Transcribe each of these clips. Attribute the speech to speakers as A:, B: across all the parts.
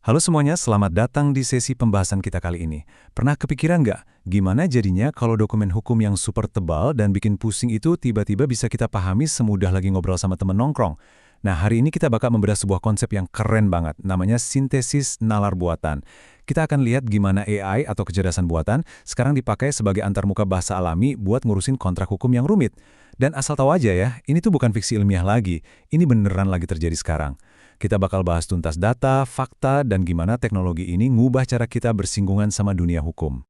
A: Halo semuanya, selamat datang di sesi pembahasan kita kali ini. Pernah kepikiran nggak, gimana jadinya kalau dokumen hukum yang super tebal dan bikin pusing itu tiba-tiba bisa kita pahami semudah lagi ngobrol sama temen nongkrong? Nah, hari ini kita bakal membedah sebuah konsep yang keren banget, namanya sintesis nalar buatan. Kita akan lihat gimana AI atau kecerdasan buatan sekarang dipakai sebagai antarmuka bahasa alami buat ngurusin kontrak hukum yang rumit. Dan asal tahu aja ya, ini tuh bukan fiksi ilmiah lagi, ini beneran lagi terjadi sekarang. Kita bakal bahas tuntas data, fakta, dan gimana teknologi ini ngubah cara kita bersinggungan sama dunia hukum.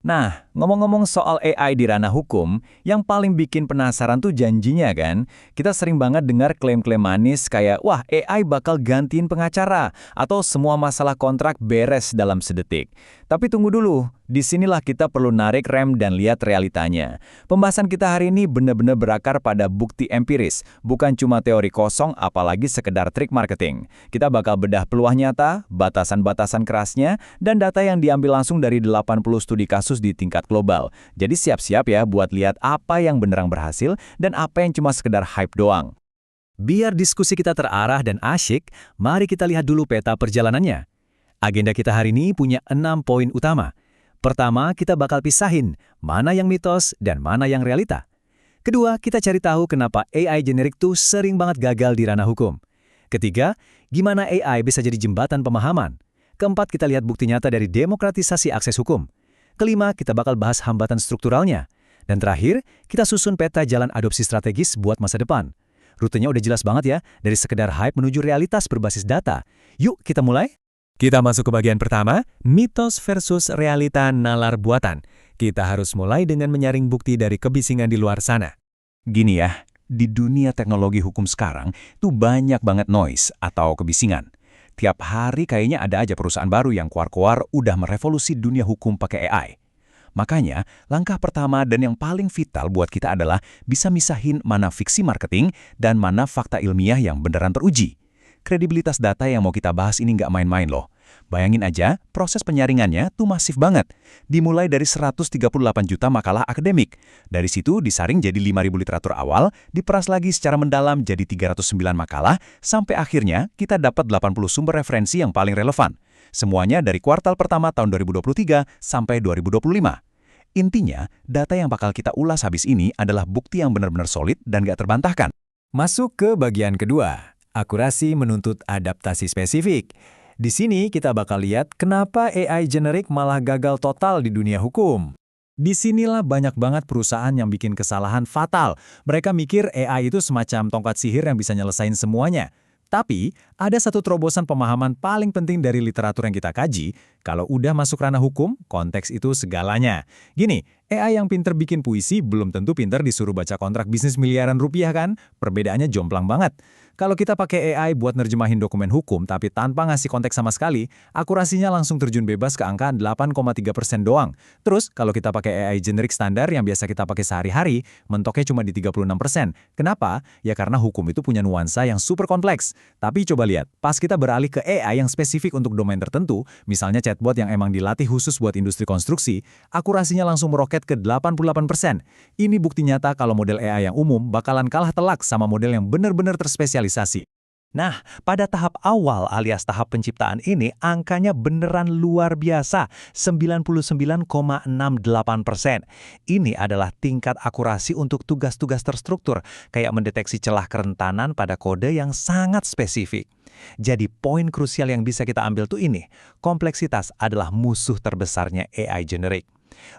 B: Nah, ngomong-ngomong soal AI di ranah hukum, yang paling bikin penasaran tuh janjinya kan? Kita sering banget dengar klaim-klaim manis kayak, wah AI bakal gantiin pengacara, atau semua masalah kontrak beres dalam sedetik. Tapi tunggu dulu, disinilah kita perlu narik rem dan lihat realitanya. Pembahasan kita hari ini benar-benar berakar pada bukti empiris, bukan cuma teori kosong apalagi sekedar trik marketing. Kita bakal bedah peluang nyata, batasan-batasan kerasnya, dan data yang diambil langsung dari 80 studi kasus di tingkat global. Jadi siap-siap ya buat lihat apa yang beneran berhasil dan apa yang cuma sekedar hype doang. Biar diskusi kita terarah dan asyik, mari kita lihat dulu peta perjalanannya. Agenda kita hari ini punya 6 poin utama. Pertama, kita bakal pisahin mana yang mitos dan mana yang realita. Kedua, kita cari tahu kenapa AI generik tuh sering banget gagal di ranah hukum. Ketiga, gimana AI bisa jadi jembatan pemahaman. Keempat, kita lihat bukti nyata dari demokratisasi akses hukum. Kelima, kita bakal bahas hambatan strukturalnya. Dan terakhir, kita susun peta jalan adopsi strategis buat masa depan. Rutenya udah jelas banget ya, dari sekedar hype menuju realitas berbasis data. Yuk, kita mulai? Kita masuk ke bagian pertama, mitos versus realita nalar buatan. Kita harus mulai dengan menyaring bukti dari kebisingan di luar sana.
C: Gini ya, di dunia teknologi hukum sekarang tuh banyak banget noise atau kebisingan. Tiap hari kayaknya ada aja perusahaan baru yang keluar-keluar udah merevolusi dunia hukum pakai AI. Makanya, langkah pertama dan yang paling vital buat kita adalah bisa misahin mana fiksi marketing dan mana fakta ilmiah yang beneran teruji. Kredibilitas data yang mau kita bahas ini nggak main-main loh. Bayangin aja, proses penyaringannya tuh masif banget. Dimulai dari 138 juta makalah akademik. Dari situ disaring jadi 5.000 literatur awal, diperas lagi secara mendalam jadi 309 makalah, sampai akhirnya kita dapat 80 sumber referensi yang paling relevan. Semuanya dari kuartal pertama tahun 2023 sampai 2025. Intinya, data yang bakal kita ulas habis ini adalah bukti yang benar-benar solid dan nggak terbantahkan.
B: Masuk ke bagian kedua. Akurasi menuntut adaptasi spesifik. Di sini kita bakal lihat kenapa AI generik malah gagal total di dunia hukum. Disinilah banyak banget perusahaan yang bikin kesalahan fatal. Mereka mikir AI itu semacam tongkat sihir yang bisa nyelesain semuanya. Tapi, ada satu terobosan pemahaman paling penting dari literatur yang kita kaji, kalau udah masuk ranah hukum, konteks itu segalanya. Gini, AI yang pinter bikin puisi belum tentu pinter disuruh baca kontrak bisnis miliaran rupiah kan? Perbedaannya jomplang banget. Kalau kita pakai AI buat nerjemahin dokumen hukum tapi tanpa ngasih konteks sama sekali, akurasinya langsung terjun bebas ke angka 8,3% doang. Terus, kalau kita pakai AI generik standar yang biasa kita pakai sehari-hari, mentoknya cuma di 36%. Kenapa? Ya karena hukum itu punya nuansa yang super kompleks. Tapi coba lihat, pas kita beralih ke AI yang spesifik untuk domain tertentu, misalnya chatbot yang emang dilatih khusus buat industri konstruksi, akurasinya langsung meroket ke 88%. Ini bukti nyata kalau model AI yang umum bakalan kalah telak sama model yang benar-benar terspesialisasi.
C: Nah, pada tahap awal alias tahap penciptaan ini, angkanya beneran luar biasa, 99,68%. Ini adalah tingkat akurasi untuk tugas-tugas terstruktur, kayak mendeteksi celah kerentanan pada kode yang sangat spesifik. Jadi poin krusial yang bisa kita ambil tuh ini, kompleksitas adalah musuh terbesarnya AI generik.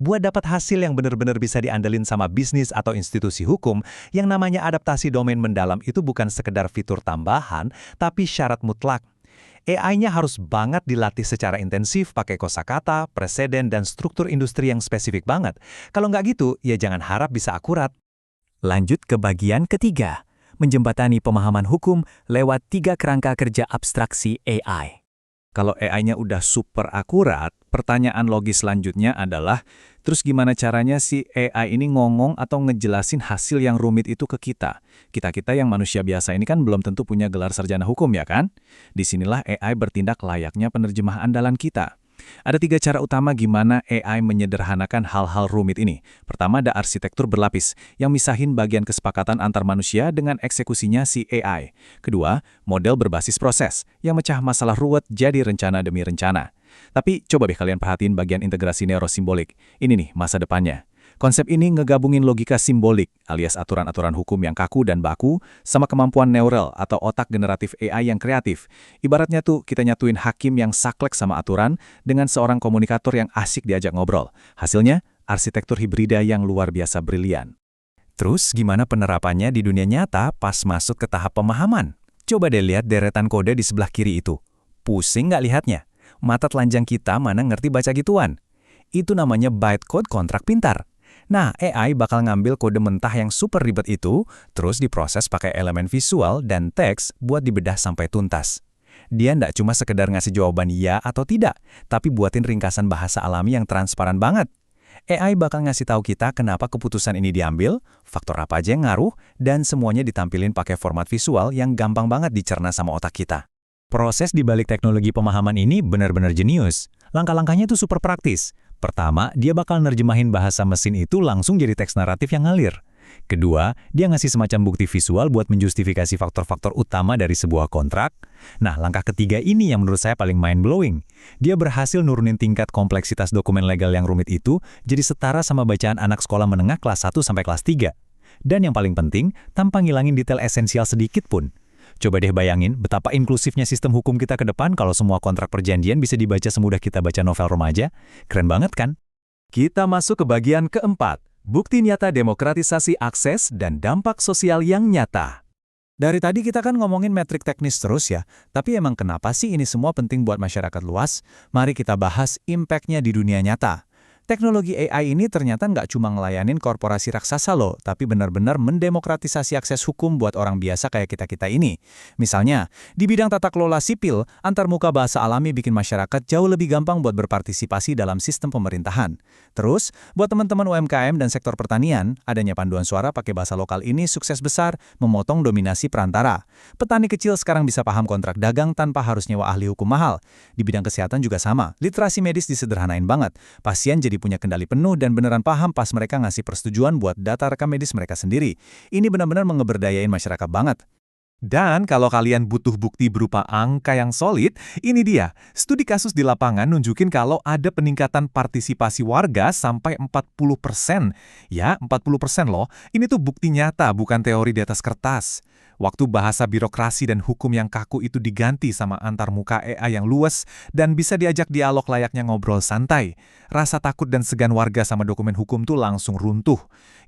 C: Buat dapat hasil yang benar-benar bisa diandalin sama bisnis atau institusi hukum, yang namanya adaptasi domain mendalam itu bukan sekedar fitur tambahan, tapi syarat mutlak. AI-nya harus banget dilatih secara intensif pakai kosakata, preseden, dan struktur industri yang spesifik banget. Kalau nggak gitu, ya jangan harap bisa akurat.
B: Lanjut ke bagian ketiga, menjembatani pemahaman hukum lewat 3 kerangka kerja abstraksi AI.
A: Kalau AI-nya udah super akurat, pertanyaan logis selanjutnya adalah, terus gimana caranya si AI ini ngomong atau ngejelasin hasil yang rumit itu ke kita? Kita-kita yang manusia biasa ini kan belum tentu punya gelar sarjana hukum ya kan? Disinilah AI bertindak layaknya penerjemah andalan kita. Ada 3 cara utama gimana AI menyederhanakan hal-hal rumit ini. Pertama, ada arsitektur berlapis, yang misahin bagian kesepakatan antar manusia dengan eksekusinya si AI. Kedua, model berbasis proses, yang mecah masalah ruwet jadi rencana demi rencana. Tapi coba deh kalian perhatiin bagian integrasi neurosimbolik. Ini nih masa depannya. Konsep ini ngegabungin logika simbolik, alias aturan-aturan hukum yang kaku dan baku, sama kemampuan neural atau otak generatif AI yang kreatif. Ibaratnya tuh kita nyatuin hakim yang saklek sama aturan dengan seorang komunikator yang asik diajak ngobrol. Hasilnya, arsitektur hibrida yang luar biasa brilian.
B: Terus gimana penerapannya di dunia nyata pas masuk ke tahap pemahaman? Coba deh lihat deretan kode di sebelah kiri itu. Pusing nggak lihatnya? Mata telanjang kita mana ngerti baca gituan? Itu namanya bytecode kontrak pintar. Nah, AI bakal ngambil kode mentah yang super ribet itu, terus diproses pakai elemen visual dan teks buat dibedah sampai tuntas. Dia ndak cuma sekedar ngasih jawaban iya atau tidak, tapi buatin ringkasan bahasa alami yang transparan banget. AI bakal ngasih tahu kita kenapa keputusan ini diambil, faktor apa aja yang ngaruh, dan semuanya ditampilin pakai format visual yang gampang banget dicerna sama otak kita. Proses di balik teknologi pemahaman ini benar-benar jenius. Langkah-langkahnya tuh super praktis. Pertama, dia bakal nerjemahin bahasa mesin itu langsung jadi teks naratif yang ngalir. Kedua, dia ngasih semacam bukti visual buat menjustifikasi faktor-faktor utama dari sebuah kontrak. Nah, langkah ketiga ini yang menurut saya paling mind-blowing. Dia berhasil nurunin tingkat kompleksitas dokumen legal yang rumit itu jadi setara sama bacaan anak sekolah menengah kelas 1 sampai kelas 3. Dan yang paling penting, tanpa ngilangin detail esensial sedikit pun. Coba deh bayangin betapa inklusifnya sistem hukum kita ke depan kalau semua kontrak perjanjian bisa dibaca semudah kita baca novel remaja. Keren banget kan?
A: Kita masuk ke bagian keempat, bukti nyata demokratisasi akses dan dampak sosial yang nyata. Dari tadi kita kan ngomongin metrik teknis terus ya, tapi emang kenapa sih ini semua penting buat masyarakat luas? Mari kita bahas impact-nya di dunia nyata. Teknologi AI ini ternyata nggak cuma ngelayanin korporasi raksasa loh, tapi benar-benar mendemokratisasi akses hukum buat orang biasa kayak kita-kita ini. Misalnya, di bidang tata kelola sipil, antarmuka bahasa alami bikin masyarakat jauh lebih gampang buat berpartisipasi dalam sistem pemerintahan. Terus, buat teman-teman UMKM dan sektor pertanian, adanya panduan suara pakai bahasa lokal ini sukses besar, memotong dominasi perantara. Petani kecil sekarang bisa paham kontrak dagang tanpa harus nyewa ahli hukum mahal. Di bidang kesehatan juga sama, literasi medis disederhanain banget. Pasien jadi punya kendali penuh dan beneran paham pas mereka ngasih persetujuan buat data rekam medis mereka sendiri. Ini benar-benar mengeberdayain masyarakat banget. Dan kalau kalian butuh bukti berupa angka yang solid, ini dia. Studi kasus di lapangan nunjukin kalau ada peningkatan partisipasi warga sampai 40%. Ya, 40% loh. Ini tuh bukti nyata, bukan teori di atas kertas. Waktu bahasa birokrasi dan hukum yang kaku itu diganti sama antarmuka AI yang luas dan bisa diajak dialog layaknya ngobrol santai. Rasa takut dan segan warga sama dokumen hukum tuh langsung runtuh.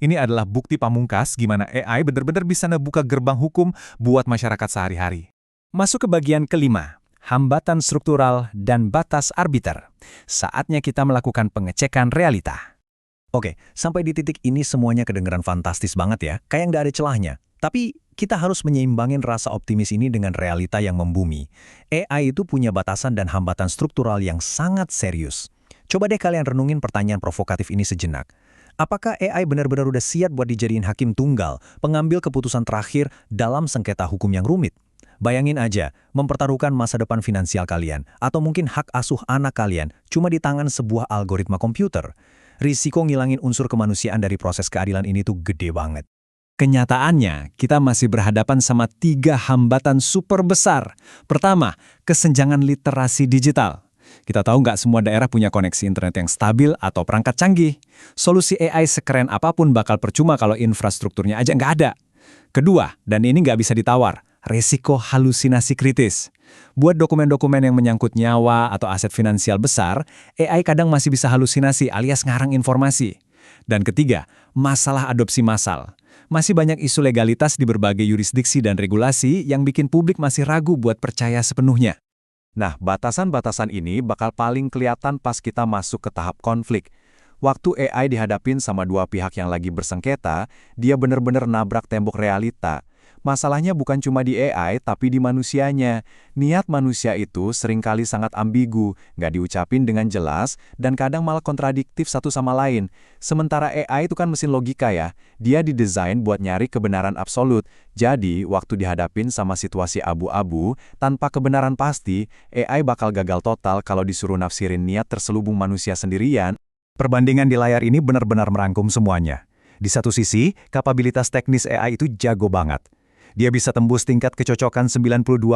A: Ini adalah bukti pamungkas gimana AI benar-benar bisa ngebuka gerbang hukum buat masyarakat sehari-hari. Masuk ke bagian kelima, hambatan struktural dan batas arbiter. Saatnya kita melakukan pengecekan realita.
B: Oke, sampai di titik ini semuanya kedengeran fantastis banget ya, kayak nggak ada celahnya. Tapi kita harus menyeimbangin rasa optimis ini dengan realita yang membumi. AI itu punya batasan dan hambatan struktural yang sangat serius. Coba deh kalian renungin pertanyaan provokatif ini sejenak. Apakah AI benar-benar udah siap buat dijadiin hakim tunggal, pengambil keputusan terakhir dalam sengketa hukum yang rumit? Bayangin aja, mempertaruhkan masa depan finansial kalian, atau mungkin hak asuh anak kalian, cuma di tangan sebuah algoritma komputer. Risiko ngilangin unsur kemanusiaan dari proses keadilan ini tuh gede banget. Kenyataannya, kita masih berhadapan sama 3 hambatan super besar. Pertama, kesenjangan literasi digital. Kita tahu nggak semua daerah punya koneksi internet yang stabil atau perangkat canggih. Solusi AI sekeren apapun bakal percuma kalau infrastrukturnya aja nggak ada. Kedua, dan ini nggak bisa ditawar, resiko halusinasi kritis. Buat dokumen-dokumen yang menyangkut nyawa atau aset finansial besar, AI kadang masih bisa halusinasi alias ngarang informasi. Dan ketiga, masalah adopsi massal. Masih banyak isu legalitas di berbagai yurisdiksi dan regulasi yang bikin publik masih ragu buat percaya sepenuhnya. Nah, batasan-batasan ini bakal paling kelihatan pas kita masuk ke tahap konflik. Waktu AI dihadapin sama 2 pihak yang lagi bersengketa, dia bener-bener nabrak tembok realita.
A: Masalahnya bukan cuma di AI, tapi di manusianya. Niat manusia itu seringkali sangat ambigu, nggak diucapin dengan jelas, dan kadang malah kontradiktif satu sama lain. Sementara AI itu kan mesin logika ya, dia didesain buat nyari kebenaran absolut. Jadi, waktu dihadapin sama situasi abu-abu, tanpa kebenaran pasti, AI bakal gagal total kalau disuruh nafsirin niat terselubung manusia sendirian.
B: Perbandingan di layar ini benar-benar merangkum semuanya. Di satu sisi, kapabilitas teknis AI itu jago banget. Dia bisa tembus tingkat kecocokan 92,4%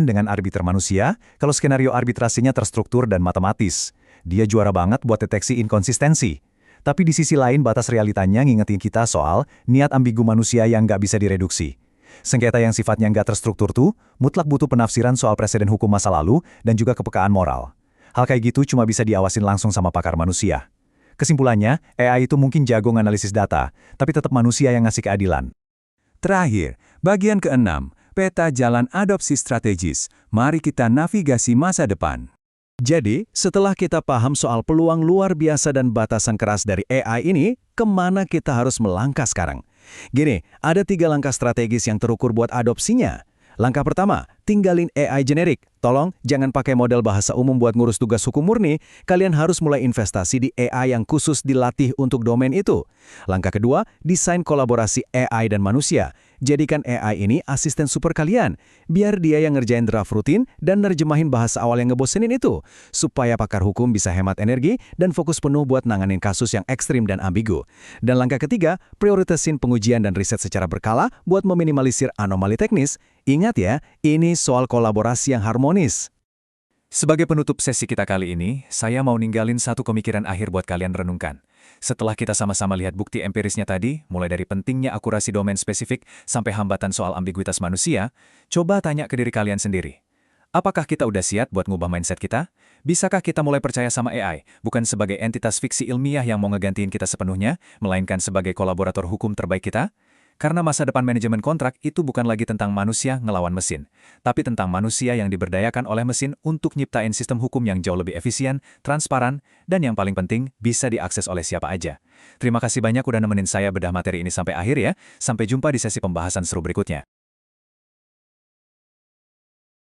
B: dengan arbiter manusia kalau skenario arbitrasinya terstruktur dan matematis. Dia juara banget buat deteksi inkonsistensi. Tapi di sisi lain batas realitanya ngingetin kita soal niat ambigu manusia yang nggak bisa direduksi. Sengketa yang sifatnya nggak terstruktur tuh mutlak butuh penafsiran soal preseden hukum masa lalu dan juga kepekaan moral. Hal kayak gitu cuma bisa diawasin langsung sama pakar manusia. Kesimpulannya, AI itu mungkin jago nganalisis data, tapi tetap manusia yang ngasih keadilan.
C: Terakhir, bagian ke-6, peta jalan adopsi strategis. Mari kita navigasi masa depan.
B: Jadi, setelah kita paham soal peluang luar biasa dan batasan keras dari AI ini, kemana kita harus melangkah sekarang? Gini, ada 3 langkah strategis yang terukur buat adopsinya. Langkah pertama, tinggalin AI generik. Tolong, jangan pakai model bahasa umum buat ngurus tugas hukum murni. Kalian harus mulai investasi di AI yang khusus dilatih untuk domain itu. Langkah kedua, desain kolaborasi AI dan manusia. Jadikan AI ini asisten super kalian. Biar dia yang ngerjain draft rutin dan nerjemahin bahasa awal yang ngebosenin itu. Supaya pakar hukum bisa hemat energi dan fokus penuh buat nanganin kasus yang ekstrim dan ambigu. Dan langkah ketiga, prioritasin pengujian dan riset secara berkala buat meminimalisir anomali teknis. Ingat ya, ini soal kolaborasi yang harmonis.
A: Sebagai penutup sesi kita kali ini, saya mau ninggalin satu pemikiran akhir buat kalian renungkan. Setelah kita sama-sama lihat bukti empirisnya tadi, mulai dari pentingnya akurasi domain spesifik sampai hambatan soal ambiguitas manusia, coba tanya ke diri kalian sendiri. Apakah kita udah siap buat ngubah mindset kita? Bisakah kita mulai percaya sama AI, bukan sebagai entitas fiksi ilmiah yang mau ngegantiin kita sepenuhnya, melainkan sebagai kolaborator hukum terbaik kita? Karena masa depan manajemen kontrak itu bukan lagi tentang manusia ngelawan mesin, tapi tentang manusia yang diberdayakan oleh mesin untuk nyiptain sistem hukum yang jauh lebih efisien, transparan, dan yang paling penting, bisa diakses oleh siapa aja. Terima kasih banyak udah nemenin saya bedah materi ini sampai akhir ya. Sampai jumpa di sesi pembahasan seru berikutnya.